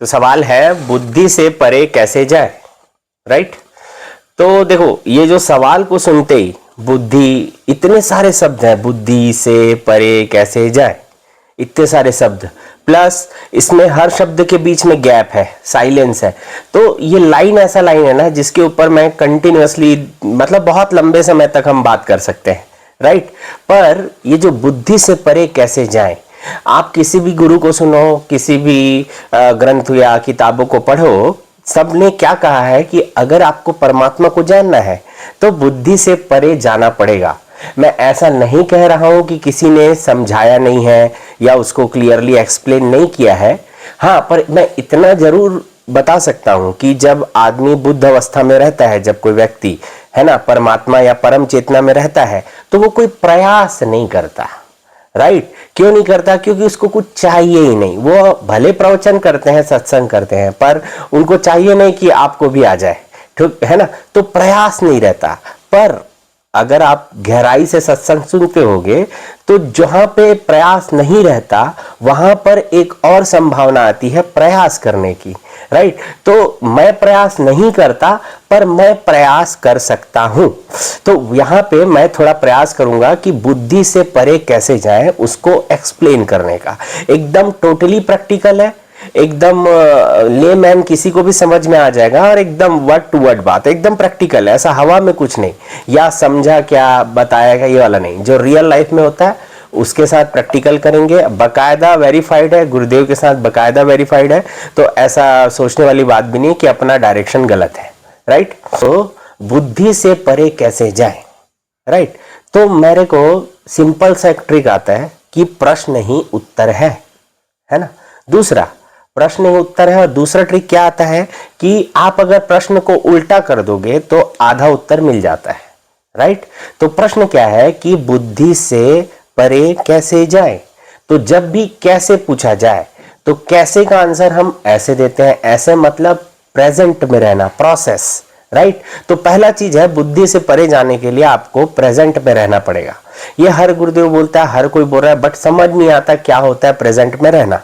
तो सवाल है बुद्धि से परे कैसे जाए, राइट। तो देखो ये जो सवाल को सुनते ही बुद्धि, इतने सारे शब्द हैं, बुद्धि से परे कैसे जाए, इतने सारे शब्द, प्लस इसमें हर शब्द के बीच में गैप है, साइलेंस है। तो ये लाइन ऐसा लाइन है ना जिसके ऊपर मैं कंटिन्यूअसली, मतलब बहुत लंबे समय तक हम बात कर सकते हैं, राइट। पर ये जो बुद्धि से परे कैसे जाए, आप किसी भी गुरु को सुनो, किसी भी ग्रंथ या किताबों को पढ़ो, सबने क्या कहा है कि अगर आपको परमात्मा को जानना है तो बुद्धि से परे जाना पड़ेगा। मैं ऐसा नहीं कह रहा हूं कि किसी ने समझाया नहीं है या उसको क्लियरली एक्सप्लेन नहीं किया है। हाँ, पर मैं इतना जरूर बता सकता हूं कि जब आदमी बुद्ध अवस्था में रहता है, जब कोई व्यक्ति है ना परमात्मा या परम चेतना में रहता है, तो वो कोई प्रयास नहीं करता, राइट। क्यों नहीं करता? क्योंकि उसको कुछ चाहिए ही नहीं। वो भले प्रवचन करते हैं, सत्संग करते हैं, पर उनको चाहिए नहीं कि आपको भी आ जाए, ठीक है ना। तो प्रयास नहीं रहता। पर अगर आप गहराई से सत्संग सुनते होगे तो जहां पे प्रयास नहीं रहता वहां पर एक और संभावना आती है प्रयास करने की, राइट। तो मैं प्रयास नहीं करता पर मैं प्रयास कर सकता हूं। तो यहां पे मैं थोड़ा प्रयास करूंगा कि बुद्धि से परे कैसे जाए उसको एक्सप्लेन करने का। एकदम टोटली प्रैक्टिकल है, एकदम लेमैन किसी को भी समझ में आ जाएगा, और एकदम वर्ड टू वर्ड बात, एकदम प्रैक्टिकल है, ऐसा हवा में कुछ नहीं, या समझा क्या बताया क्या, ये वाला नहीं। जो रियल लाइफ में होता है उसके साथ प्रैक्टिकल करेंगे, बकायदा वेरीफाइड है, गुरुदेव के साथ बकायदा वेरीफाइड है। तो ऐसा सोचने वाली बात भी नहीं कि अपना डायरेक्शन गलत है, राइट। तो बुद्धि से परे कैसे जाए, राइट। तो मेरे को सिंपल सा एक ट्रिक आता है कि प्रश्न ही उत्तर है ना। दूसरा, प्रश्न ही उत्तर है। और दूसरा ट्रिक क्या आता है कि आप अगर प्रश्न को उल्टा कर दोगे तो आधा उत्तर मिल जाता है, राइट। तो प्रश्न क्या है कि बुद्धि से परे कैसे जाए। तो जब भी कैसे पूछा जाए तो कैसे का आंसर हम ऐसे देते हैं। ऐसे मतलब प्रेजेंट में रहना, प्रोसेस, राइट। तो पहला चीज है, बुद्धि से परे जाने के लिए आपको प्रेजेंट में रहना पड़ेगा। ये हर गुरुदेव बोलता है, हर कोई बोल रहा है, बट समझ नहीं आता क्या होता है प्रेजेंट में रहना,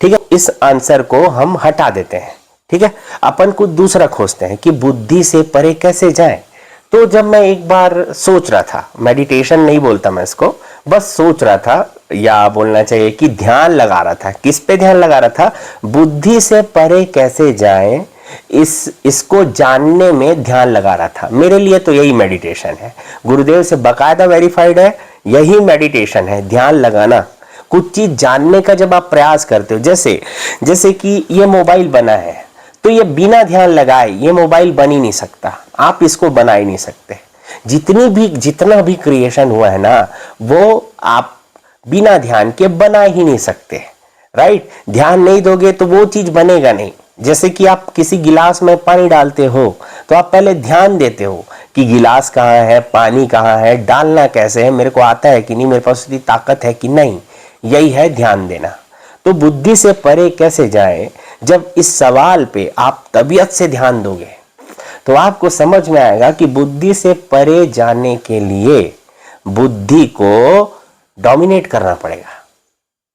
ठीक है। इस आंसर को हम हटा देते हैं, ठीक है। अपन कुछ दूसरा खोजते हैं कि बुद्धि से परे कैसे जाए। तो जब मैं एक बार सोच रहा था, मेडिटेशन नहीं बोलता मैं इसको, बस सोच रहा था, या बोलना चाहिए कि ध्यान लगा रहा था। किस पे ध्यान लगा रहा था? बुद्धि से परे कैसे जाए, इसको जानने में ध्यान लगा रहा था। मेरे लिए तो यही मेडिटेशन है, गुरुदेव से बकायदा वेरीफाइड है, यही मेडिटेशन है, ध्यान लगाना। कुछ चीज जानने का जब आप प्रयास करते हो, जैसे कि ये मोबाइल बना है, तो ये बिना ध्यान लगाए ये मोबाइल बन ही नहीं सकता, आप इसको बना ही नहीं सकते। जितना भी क्रिएशन हुआ है ना, वो आप बिना ध्यान के बना ही नहीं सकते, राइट। ध्यान नहीं दोगे तो वो चीज बनेगा नहीं। जैसे कि आप किसी गिलास में पानी डालते हो तो आप पहले ध्यान देते हो कि गिलास कहाँ है, पानी कहाँ है, डालना कैसे है, मेरे को आता है कि नहीं, मेरे पास इतनी ताकत है कि नहीं। यही है ध्यान देना। तो बुद्धि से परे कैसे जाए, जब इस सवाल पे आप तबीयत से ध्यान दोगे तो आपको समझ में आएगा कि बुद्धि से परे जाने के लिए बुद्धि को डोमिनेट करना पड़ेगा,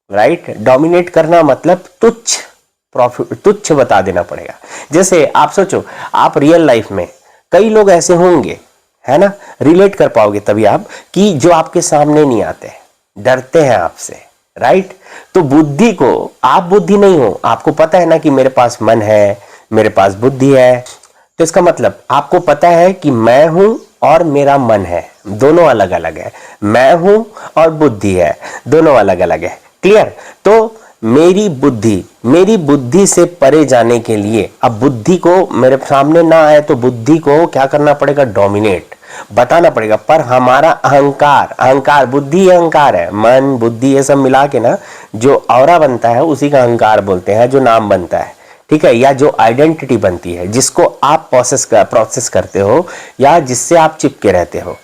राइट। डोमिनेट करना मतलब तुच्छ बता देना पड़ेगा। जैसे आप सोचो, आप रियल लाइफ में कई लोग ऐसे होंगे, है ना, रिलेट कर पाओगे तभी आप, कि जो आपके सामने नहीं आते, डरते हैं आपसे, राइट। तो बुद्धि को, आप बुद्धि नहीं हो, आपको पता है ना कि मेरे पास मन है, मेरे पास बुद्धि है। तो इसका मतलब आपको पता है कि मैं हूं और मेरा मन है, दोनों अलग अलग है। मैं हूं और बुद्धि है, दोनों अलग अलग है। क्लियर? तो मेरी बुद्धि से परे जाने के लिए, अब बुद्धि को मेरे सामने ना आए तो बुद्धि को क्या करना पड़ेगा? डोमिनेट, बताना पड़ेगा। पर हमारा अहंकार, बुद्धि अहंकार है, मन बुद्धि ये सब मिला के ना जो औरा बनता है उसी का अहंकार बोलते हैं, जो नाम बनता है, ठीक है, या जो आइडेंटिटी बनती है, जिसको आप प्रोसेस करते हो, या जिससे आप चिपके रहते हो,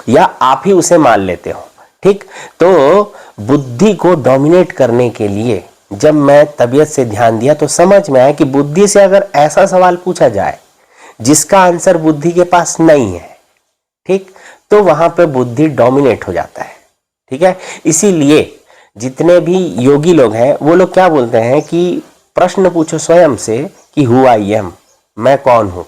या आप ही उसे मान लेते हो, ठीक। तो बुद्धि को डोमिनेट करने के लिए जब मैं तबीयत से ध्यान दिया तो समझ में आया कि बुद्धि से अगर ऐसा सवाल पूछा जाए जिसका आंसर बुद्धि के पास नहीं है, ठीक, तो वहां पे बुद्धि डोमिनेट हो जाता है, ठीक है। इसीलिए जितने भी योगी लोग हैं वो लोग क्या बोलते हैं कि प्रश्न पूछो स्वयं से कि हु आई एम, मैं कौन हूं।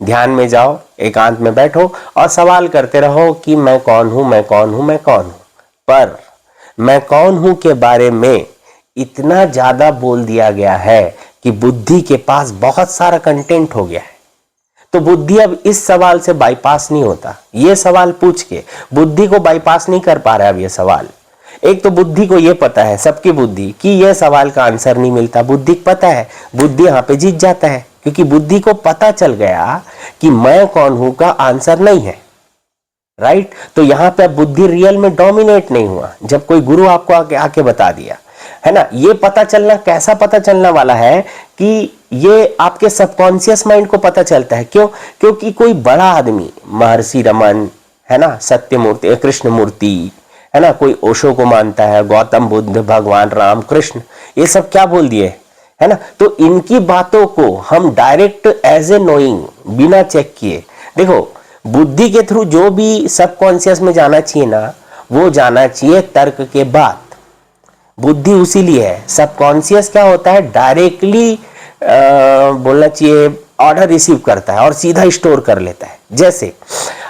ध्यान में जाओ, एकांत में बैठो और सवाल करते रहो कि मैं कौन हूं, मैं कौन हूं, मैं कौन हूं। पर मैं कौन हूं के बारे में इतना ज्यादा बोल दिया गया है कि बुद्धि के पास बहुत सारा कंटेंट हो गया है। तो बुद्धि अब इस सवाल से बाईपास नहीं होता। ये सवाल पूछ के बुद्धि को बाईपास नहीं कर पा रहा है अब ये सवाल। एक तो बुद्धि को ये पता है, सबकी बुद्धि, कि यह सवाल का आंसर नहीं मिलता। बुद्धि को पता है, बुद्धि यहां पे जीत जाता है, क्योंकि बुद्धि को पता चल गया कि मैं कौन हूं का आंसर नहीं है। राइट? तो यहां पे बुद्धि रियल में डोमिनेट नहीं हुआ जब कोई गुरु आपको आके बता दिया, है ना। ये पता चलना कैसा पता चलने वाला है कि ये आपके सबकॉन्शियस माइंड को पता चलता है। क्यों? क्योंकि कोई बड़ा आदमी, महर्षि रमन, है ना, सत्यमूर्ति, कृष्णमूर्ति, है ना, कोई ओशो को मानता है, गौतम बुद्ध, भगवान राम, कृष्ण, ये सब क्या बोल दिए, है ना। तो इनकी बातों को हम डायरेक्ट एज ए नोइंग, बिना चेक किए, देखो बुद्धि के थ्रू जो भी सबकॉन्शियस में जाना चाहिए ना, वो जाना चाहिए तर्क के बाद। बुद्धि उसीलिए है, सबकॉन्शियस क्या होता है, डायरेक्टली बोलना चाहिए ऑर्डर रिसीव करता है और सीधा स्टोर कर लेता है। जैसे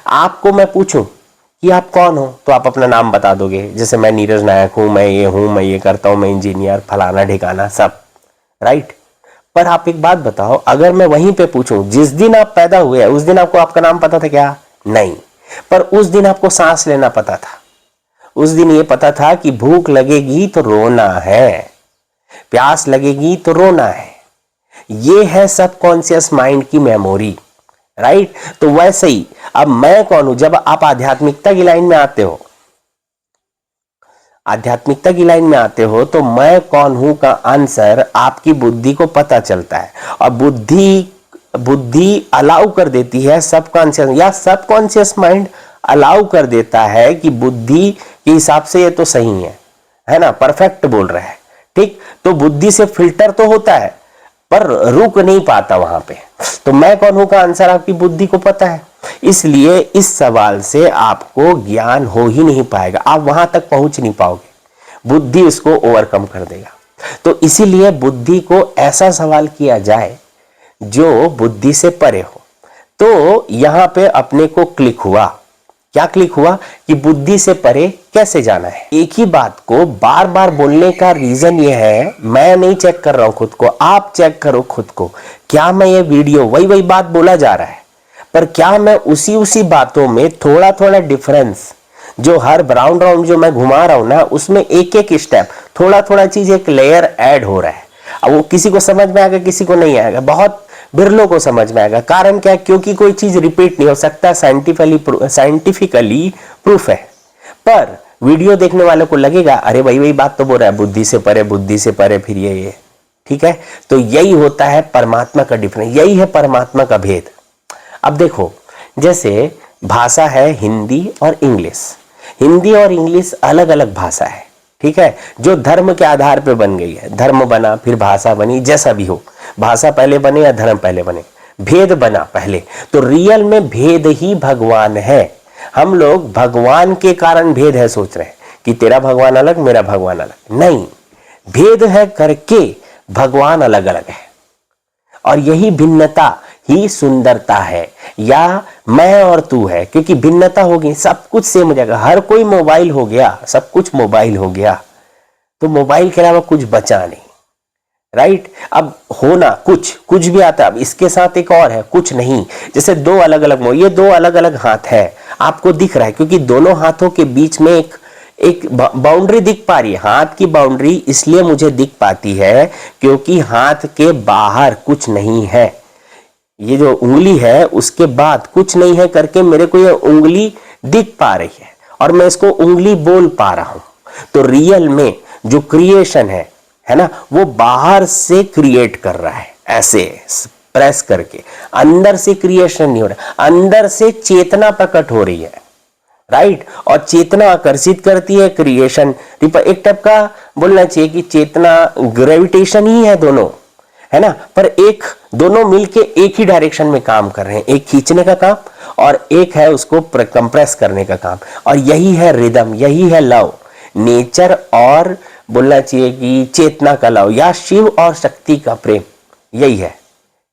आपको मैं पूछूं कि आप कौन हो, तो आप अपना नाम बता दोगे। जैसे मैं नीरज नायक हूं, मैं ये करता हूं, मैं इंजीनियर, फलाना ढिकाना सब, राइट। पर आप एक बात बताओ, अगर मैं वहीं पे पूछूं जिस दिन आप पैदा हुए उस दिन आपको आपका नाम पता था क्या? नहीं। पर उस दिन आपको सांस लेना पता था, उस दिन ये पता था कि भूख लगेगी तो रोना है, प्यास लगेगी तो रोना है। ये है सबकॉन्शियस माइंड की मेमोरी, राइट। तो वैसे ही अब मैं कौन हूं, जब आप आध्यात्मिकता की लाइन में आते हो, आध्यात्मिकता की लाइन में आते हो, तो मैं कौन हूं का आंसर आपकी बुद्धि को पता चलता है। और बुद्धि अलाउ कर देती है सबकॉन्शियस, या सबकॉन्शियस माइंड अलाउ कर देता है कि बुद्धि के हिसाब से ये तो सही है ना, परफेक्ट बोल रहा है, ठीक। तो बुद्धि से फिल्टर तो होता है पर रुक नहीं पाता वहां पे। तो मैं कौन हूं का आंसर आपकी बुद्धि को पता है, इसलिए इस सवाल से आपको ज्ञान हो ही नहीं पाएगा, आप वहां तक पहुंच नहीं पाओगे, बुद्धि उसको ओवरकम कर देगा। तो इसीलिए बुद्धि को ऐसा सवाल किया जाए जो बुद्धि से परे हो। तो यहां पे अपने को क्लिक हुआ, क्या क्लिक हुआ कि बुद्धि से परे कैसे जाना है। एक ही बात को बार बार बोलने का रीजन ये है, मैं नहीं चेक कर रहा हूं खुद को, आप चेक करो खुद को। क्या मैं ये वीडियो वही बात बोला जा रहा है, पर क्या मैं उसी बातों में थोड़ा थोड़ा डिफरेंस, जो हर राउंड जो मैं घुमा रहा हूं ना, उसमें एक एक स्टेप, थोड़ा थोड़ा चीज, एक लेयर ऐड हो रहा है। अब वो किसी को समझ में आएगा, किसी को नहीं आएगा, बहुत बिरलों को समझ में आएगा। कारण क्या? क्योंकि कोई चीज रिपीट नहीं हो सकता, साइंटिफिकली प्रूफ है। पर वीडियो देखने वालों को लगेगा अरे वही बात तो बोल रहा है, बुद्धि से परे, बुद्धि से परे, फिर ये, ठीक है। तो यही होता है परमात्मा का डिफरेंस, यही है परमात्मा का भेद। अब देखो, जैसे भाषा है हिंदी और इंग्लिश, हिंदी और इंग्लिश अलग अलग भाषा है, ठीक है, जो धर्म के आधार पे बन गई है। धर्म बना, फिर भाषा बनी, जैसा भी हो, भाषा पहले बने या धर्म पहले बने, भेद बना पहले। तो रियल में भेद ही भगवान है। हम लोग भगवान के कारण भेद है सोच रहे हैं कि तेरा भगवान अलग, मेरा भगवान अलग, नहीं, भेद है करके भगवान अलग अलग है। और यही भिन्नता ही सुंदरता है, या मैं और तू है, क्योंकि भिन्नता होगी सब कुछ सेम हो जाएगा। हर कोई मोबाइल हो गया, सब कुछ मोबाइल हो गया, तो मोबाइल के अलावा कुछ बचा नहीं, राइट। अब होना कुछ भी आता है। अब इसके साथ एक और है, कुछ नहीं। जैसे दो अलग अलग, ये दो अलग अलग हाथ है, आपको दिख रहा है क्योंकि दोनों हाथों के बीच में एक बाउंड्री दिख पा रही है। हाथ की बाउंड्री इसलिए मुझे दिख पाती है क्योंकि हाथ के बाहर कुछ नहीं है, ये जो उंगली है उसके बाद कुछ नहीं है करके मेरे को ये उंगली दिख पा रही है और मैं इसको उंगली बोल पा रहा हूं। तो रियल में जो क्रिएशन है ना, वो बाहर से क्रिएट कर रहा है, ऐसे प्रेस करके। अंदर से क्रिएशन नहीं हो रहा, अंदर से चेतना प्रकट हो रही है, राइट। और चेतना आकर्षित करती है, क्रिएशन एक टाइप का बोलना चाहिए कि चेतना ग्रेविटेशन ही है दोनों, है ना। पर एक दोनों मिलके एक ही डायरेक्शन में काम कर रहे हैं, एक खींचने का काम और एक है उसको कंप्रेस करने का काम। और यही है रिदम, यही है लव। नेचर और बोलना चाहिए कि चेतना का लव या शिव और शक्ति का प्रेम, यही है।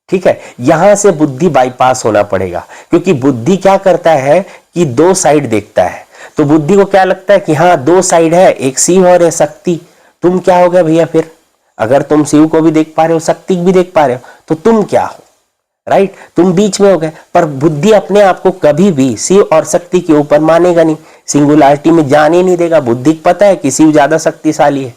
ठीक है, यहां से बुद्धि बाईपास होना पड़ेगा, क्योंकि बुद्धि क्या करता है कि दो साइड देखता है। तो बुद्धि को क्या लगता है कि हाँ दो साइड है, एक शिव और एक शक्ति। तुम क्या हो गया भैया फिर? अगर तुम शिव को भी देख पा रहे हो, शक्ति भी देख पा रहे हो, तो तुम क्या हो? राइट, तुम बीच में हो गए। पर बुद्धि अपने आप को कभी भी शिव और शक्ति के ऊपर मानेगा नहीं, सिंगुलरिटी में जाने नहीं देगा। बुद्धि को पता है कि शिव ज्यादा शक्तिशाली है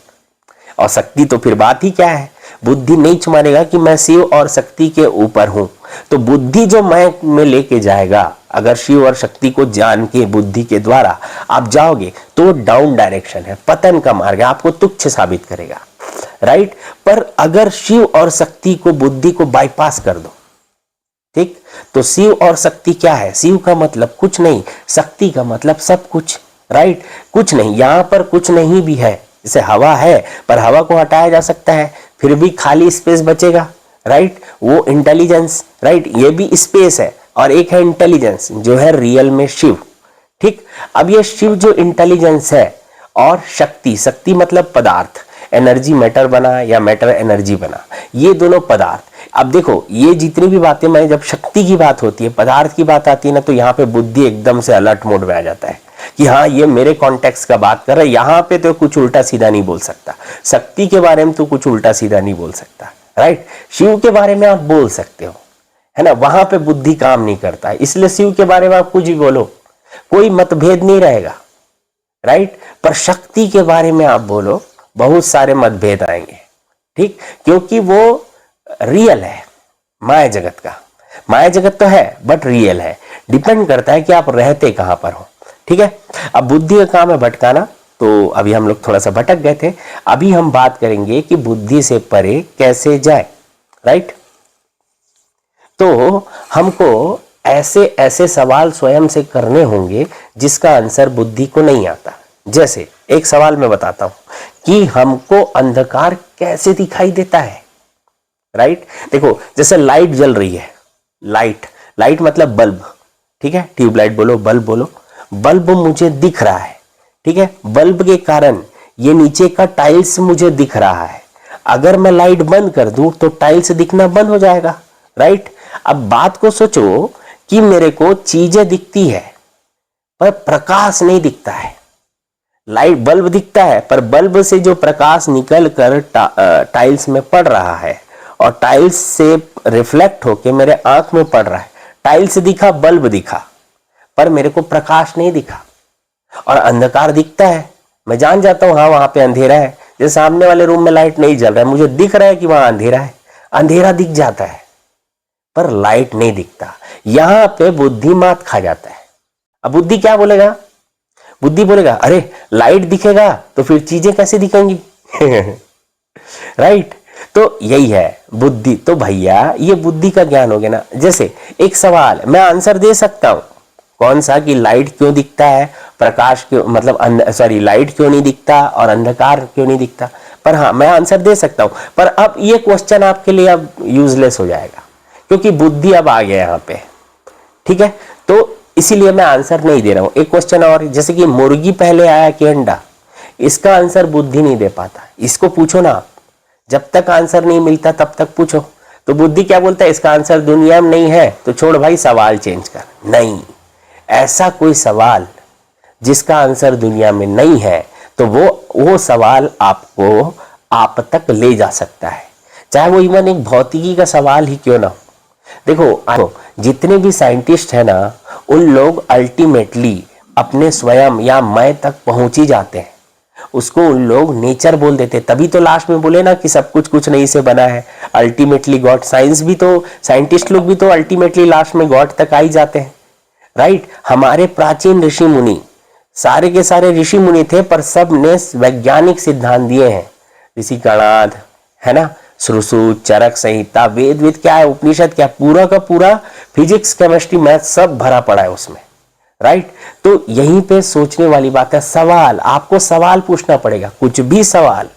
और शक्ति तो फिर बात ही क्या है। बुद्धि नहीं मानेगा कि मैं शिव और शक्ति के ऊपर हूं। तो बुद्धि जो मैं में लेके जाएगा, अगर शिव और शक्ति को जान के बुद्धि के द्वारा आप जाओगे तो डाउन डायरेक्शन है, पतन का मार्ग है, आपको तुच्छ साबित करेगा। राइट, पर अगर शिव और शक्ति को, बुद्धि को बाईपास कर दो, ठीक, तो शिव और शक्ति क्या है? शिव का मतलब कुछ नहीं, शक्ति का मतलब सब कुछ। राइट, कुछ नहीं, यहां पर कुछ नहीं भी है। जैसे हवा है, पर हवा को हटाया जा सकता है, फिर भी खाली स्पेस बचेगा। राइट, वो इंटेलिजेंस, राइट, ये भी स्पेस है। और एक है इंटेलिजेंस जो है रियल में शिव। ठीक, अब ये शिव जो इंटेलिजेंस है और शक्ति, शक्ति मतलब पदार्थ, एनर्जी मैटर बना या मैटर एनर्जी बना, ये दोनों पदार्थ। अब देखो, ये जितनी भी बातें, मैं जब शक्ति की बात होती है, पदार्थ की बात आती है ना, तो यहाँ पे बुद्धि एकदम से अलर्ट मोड में आ जाता है कि हाँ ये मेरे कॉन्टेक्स्ट का बात कर रहा है, यहाँ पे तो कुछ उल्टा सीधा नहीं बोल सकता। शक्ति के बारे में तो कुछ उल्टा सीधा नहीं बोल सकता। राइट, शिव के बारे में आप बोल सकते हो, है ना, वहां पे बुद्धि काम नहीं करता है। इसलिए शिव के बारे में आप कुछ भी बोलो, कोई मतभेद नहीं रहेगा। राइट, पर शक्ति के बारे में आप बोलो, बहुत सारे मतभेद आएंगे। ठीक, क्योंकि वो रियल है, माया जगत का। माया जगत तो है बट रियल है, डिपेंड करता है कि आप रहते कहां पर हो। ठीक है, अब बुद्धि का काम है भटकाना, तो अभी हम लोग थोड़ा सा भटक गए थे। अभी हम बात करेंगे कि बुद्धि से परे कैसे जाए। राइट, तो हमको ऐसे ऐसे सवाल स्वयं से करने होंगे जिसका आंसर बुद्धि को नहीं आता। जैसे एक सवाल मैं बताता हूं कि हमको अंधकार कैसे दिखाई देता है। राइट, देखो जैसे लाइट जल रही है, लाइट, लाइट मतलब बल्ब, ठीक है, ट्यूबलाइट बोलो, बल्ब बोलो, बल्ब मुझे दिख रहा है। ठीक है, बल्ब के कारण ये नीचे का टाइल्स मुझे दिख रहा है। अगर मैं लाइट बंद कर दूं तो टाइल्स दिखना बंद हो जाएगा। राइट, अब बात को सोचो कि मेरे को चीजें दिखती है पर प्रकाश नहीं दिखता है। लाइट, बल्ब दिखता है पर बल्ब से जो प्रकाश निकल कर टाइल्स में पड़ रहा है और टाइल्स से रिफ्लेक्ट होके मेरे आंख में पड़ रहा है। टाइल्स दिखा, बल्ब दिखा, पर मेरे को प्रकाश नहीं दिखा। और अंधकार दिखता है, मैं जान जाता हूं हाँ वहां पे अंधेरा है। जैसे सामने वाले रूम में लाइट नहीं जल रहा है, मुझे दिख रहा है कि वहां अंधेरा है, अंधेरा दिख जाता है पर लाइट नहीं दिखता। यहां पे बुद्धि मात खा जाता है। अब बुद्धि क्या बोलेगा? बुद्धि बोलेगा अरे लाइट दिखेगा तो फिर चीजें कैसे दिखेंगी? राइट, तो यही है बुद्धि। तो भैया ये बुद्धि का ज्ञान हो गया ना। जैसे एक सवाल मैं आंसर दे सकता हूं, कौन सा, कि लाइट क्यों दिखता है, प्रकाश क्यों, मतलब सॉरी लाइट क्यों नहीं दिखता और अंधकार क्यों नहीं दिखता। पर हाँ मैं आंसर दे सकता हूं, पर अब ये क्वेश्चन आपके लिए अब यूजलेस हो जाएगा क्योंकि बुद्धि अब आ गया यहाँ पे। ठीक है, तो इसीलिए मैं आंसर नहीं दे रहा हूं। एक क्वेश्चन और, जैसे कि मुर्गी पहले आया कि अंडा, इसका आंसर बुद्धि नहीं दे पाता। इसको पूछो ना आप, जब तक आंसर नहीं मिलता तब तक पूछो। तो बुद्धि क्या बोलता है? इसका आंसर दुनिया में नहीं है तो छोड़ भाई, सवाल चेंज कर। नहीं, ऐसा कोई सवाल जिसका आंसर दुनिया में नहीं है तो वो सवाल आपको आप तक ले जा सकता है, चाहे वो इवन एक भौतिकी का सवाल ही क्यों ना हो। देखो जितने भी साइंटिस्ट हैं ना, उन लोग अल्टीमेटली अपने स्वयं या मैं तक पहुंच ही जाते हैं। उसको उन लोग नेचर बोल देते, तभी तो लास्ट में बोले ना कि सब कुछ कुछ नहीं से बना है, अल्टीमेटली गॉड। साइंस भी तो, साइंटिस्ट लोग भी तो अल्टीमेटली लास्ट में गॉड तक आ ही जाते हैं। राइट, हमारे प्राचीन ऋषि मुनि, सारे के सारे ऋषि मुनि थे पर सब ने वैज्ञानिक सिद्धांत दिए हैं। ऋषि कणाद, है ना, श्रुश्रुत, चरक संहिता, वेद क्या है, उपनिषद क्या, पूरा का पूरा फिजिक्स, केमिस्ट्री, मैथ सब भरा पड़ा है उसमें। राइट, तो यहीं पे सोचने वाली बात है। सवाल, आपको सवाल पूछना पड़ेगा, कुछ भी सवाल,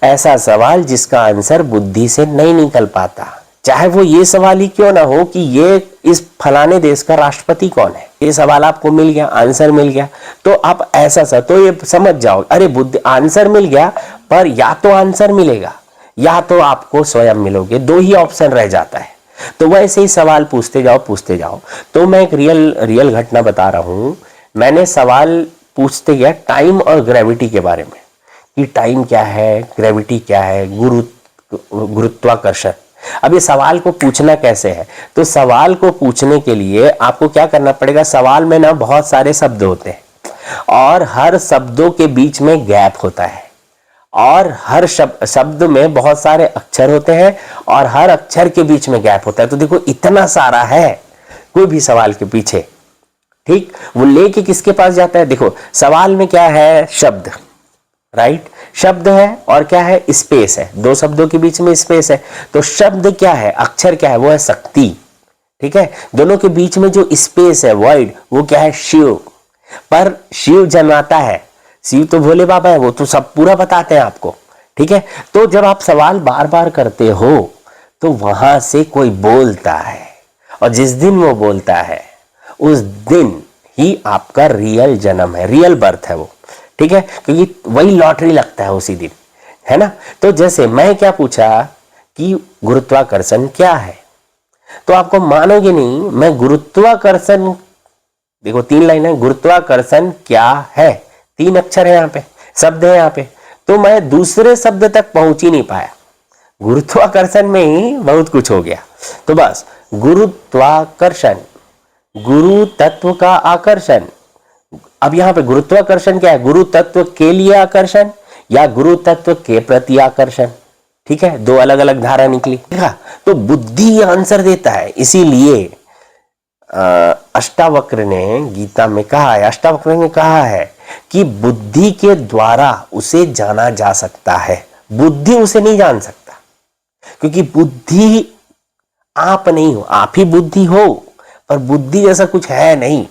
ऐसा सवाल जिसका आंसर बुद्धि से नहीं निकल पाता। चाहे वो ये सवाल ही क्यों ना हो कि ये इस फलाने देश का राष्ट्रपति कौन है, ये सवाल आपको मिल गया, आंसर मिल गया, तो आप ऐसा सा तो ये समझ जाओ, अरे बुद्धि आंसर मिल गया, पर या तो आंसर मिलेगा या तो आपको स्वयं मिलोगे, दो ही ऑप्शन रह जाता है। तो वैसे ही सवाल पूछते जाओ। तो मैं एक रियल घटना बता रहा हूं। मैंने सवाल पूछते गया टाइम और ग्रेविटी के बारे में, कि टाइम क्या है, ग्रेविटी क्या है, गुरुत्वाकर्षण। अब ये सवाल को पूछना कैसे है, तो सवाल को पूछने के लिए आपको क्या करना पड़ेगा, सवाल में ना बहुत सारे शब्द होते हैं और हर शब्दों के बीच में गैप होता है, और हर शब्द में बहुत सारे अक्षर होते हैं और हर अक्षर के बीच में गैप होता है। तो देखो इतना सारा है कोई भी सवाल के पीछे, ठीक। वो लेके किसके पास जाता है, देखो सवाल में क्या है, शब्द, राइट, शब्द है और क्या है, स्पेस है, दो शब्दों के बीच में स्पेस है। तो शब्द क्या है, अक्षर क्या है, वो है शक्ति, ठीक है। दोनों के बीच में जो स्पेस है, वॉइड, वो क्या है, शिव। पर शिव जन्माता है, शिव तो भोले बाबा है, वो तो सब पूरा बताते हैं आपको, ठीक है। तो जब आप सवाल बार बार करते हो तो वहां से कोई बोलता है, और जिस दिन वो बोलता है उस दिन ही आपका रियल जन्म है, रियल बर्थ है वो, ठीक है, क्योंकि वही लॉटरी लगता है उसी दिन, है ना। तो जैसे मैं क्या पूछा कि गुरुत्वाकर्षण क्या है, तो आपको मानोगे नहीं, मैं गुरुत्वाकर्षण, देखो 3 लाइन है, गुरुत्वाकर्षण क्या है, 3 अक्षर है यहाँ पे, शब्द है यहाँ पे, तो मैं दूसरे शब्द तक पहुंच ही नहीं पाया, गुरुत्वाकर्षण में ही बहुत कुछ हो गया। तो बस गुरुत्वाकर्षण, गुरु तत्व का आकर्षण। अब यहां पे गुरुत्वाकर्षण क्या है, गुरु तत्व के लिए आकर्षण या गुरु तत्व के प्रति आकर्षण, ठीक है, दो अलग अलग धारा निकली। तो बुद्धि आंसर देता है, इसीलिए अष्टावक्र ने गीता में कहा है, अष्टावक्र ने कहा है कि बुद्धि के द्वारा उसे जाना जा सकता है, बुद्धि उसे नहीं जान सकता, क्योंकि बुद्धि आप नहीं हो, आप ही बुद्धि हो, पर बुद्धि जैसा कुछ है नहीं,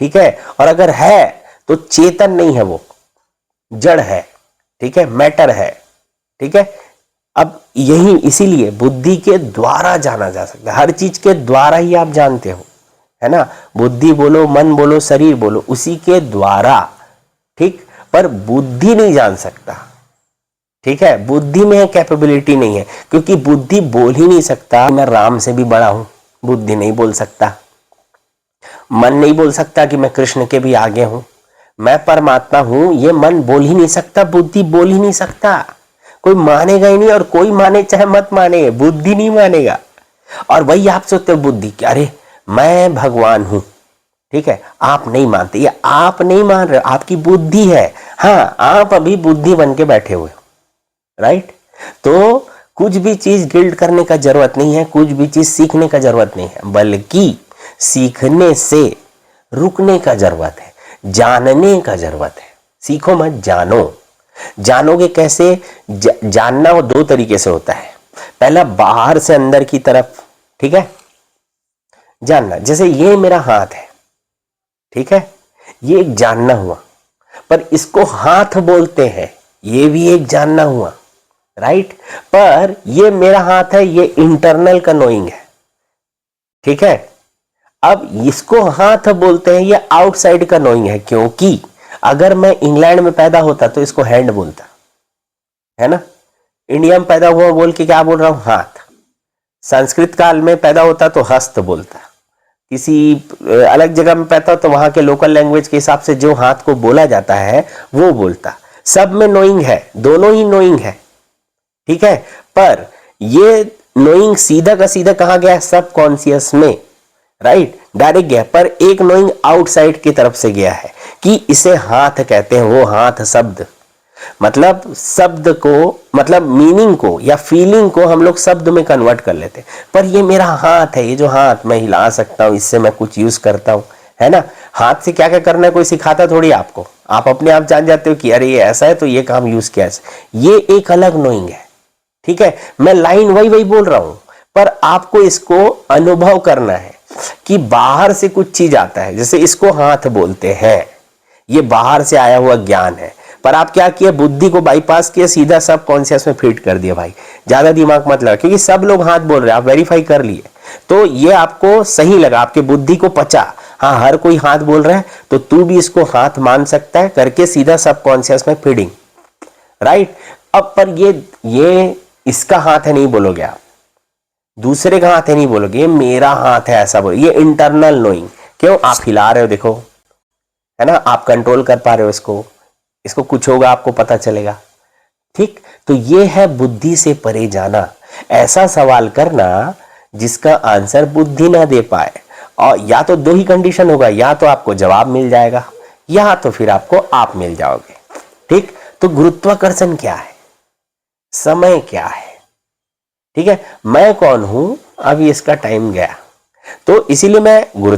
ठीक है। और अगर है तो चेतन नहीं है, वो जड़ है, ठीक है, मैटर है, ठीक है। अब यही इसीलिए बुद्धि के द्वारा जाना जा सकता है, हर चीज के द्वारा ही आप जानते हो, है ना, बुद्धि बोलो, मन बोलो, शरीर बोलो, उसी के द्वारा, ठीक। पर बुद्धि नहीं जान सकता, ठीक है, बुद्धि में कैपेबिलिटी नहीं है, क्योंकि बुद्धि बोल ही नहीं सकता मैं राम से भी बड़ा हूं, बुद्धि नहीं बोल सकता। मन नहीं बोल सकता कि मैं कृष्ण के भी आगे हूं, मैं परमात्मा हूं, ये मन बोल ही नहीं सकता, बुद्धि बोल ही नहीं सकता, कोई मानेगा ही नहीं, और कोई माने चाहे मत माने, बुद्धि नहीं मानेगा। और वही आप सोचते हो बुद्धि कि अरे मैं भगवान हूं, ठीक है, आप नहीं मानते, ये आप नहीं मान रहे, आपकी बुद्धि है, हाँ आप अभी बुद्धि बन के बैठे हुए हो, राइट। तो कुछ भी चीज गिल्ड करने का जरूरत नहीं है, कुछ भी चीज सीखने का जरूरत नहीं है, बल्कि सीखने से रुकने का जरूरत है, जानने का जरूरत है। सीखो मत, जानो। जानोगे कैसे, जानना वो 2 तरीके से होता है, पहला बाहर से अंदर की तरफ, ठीक है, जानना, जैसे ये मेरा हाथ है, ठीक है, ये एक जानना हुआ, पर इसको हाथ बोलते हैं, ये भी एक जानना हुआ, राइट। पर ये मेरा हाथ है, ये इंटरनल का नोइंग है, ठीक है। अब इसको हाथ बोलते हैं, ये आउटसाइड का नोइंग है, क्योंकि अगर मैं इंग्लैंड में पैदा होता तो इसको हैंड बोलता, है ना, इंडिया में पैदा हुआ बोल के क्या बोल रहा हूं, हाथ। संस्कृत काल में पैदा होता तो हस्त बोलता, किसी अलग जगह में पैदा तो वहां के लोकल लैंग्वेज के हिसाब से जो हाथ को बोला जाता है वो बोलता। सब में नोइंग है, दोनों ही नोइंग है, ठीक है। पर ये नोइंग सीधा का सीधा कहां गया, सब कॉन्शियस में, राइट, डायरेक्ट गया, पर एक नोइंग आउटसाइड की तरफ से गया है कि इसे हाथ कहते हैं। वो हाथ शब्द, मतलब शब्द को, मतलब मीनिंग को या फीलिंग को हम लोग शब्द में कन्वर्ट कर लेते हैं, पर ये मेरा हाथ है, ये जो हाथ मैं हिला सकता हूं, इससे मैं कुछ यूज करता हूं, है ना। हाथ से क्या क्या करना है कोई सिखाता थोड़ी आपको, आप अपने आप जान जाते हो कि अरे ये ऐसा है तो ये काम यूज किया, ये एक अलग नोइंग है, ठीक है। मैं लाइन वही बोल रहा हूं, पर आपको इसको अनुभव करना है कि बाहर से कुछ चीज आता है, जैसे इसको हाथ बोलते हैं, ये बाहर से आया हुआ ज्ञान है, पर आप क्या किए, बुद्धि को बाईपास किए, सीधा सब कॉन्शियस में फीड कर दिया। भाई ज्यादा दिमाग मत लगा, क्योंकि सब लोग हाथ बोल रहे हैं, आप वेरीफाई कर लिए, तो ये आपको सही लगा, आपके बुद्धि को पचा, हाँ हर कोई हाथ बोल रहा है तो तू भी इसको हाथ मान सकता है करके सीधा सबकॉन्शियस में फीडिंग, राइट। अब पर ये इसका हाथ है नहीं बोलोगे आप, दूसरे का हाथ है नहीं बोलोगे, ये मेरा हाथ है ऐसा बोलो, ये इंटरनल नोइंग। क्यों? आप हिला रहे हो, देखो है ना, आप कंट्रोल कर पा रहे हो इसको कुछ होगा आपको पता चलेगा, ठीक। तो ये है बुद्धि से परे जाना, ऐसा सवाल करना जिसका आंसर बुद्धि ना दे पाए। और या तो दो ही कंडीशन होगा, या तो आपको जवाब मिल जाएगा या तो फिर आपको आप मिल जाओगे, ठीक। तो गुरुत्वाकर्षण क्या है, समय क्या है, ठीक है, मैं कौन हूं, अभी इसका टाइम गया, तो इसीलिए मैं गुरुत्व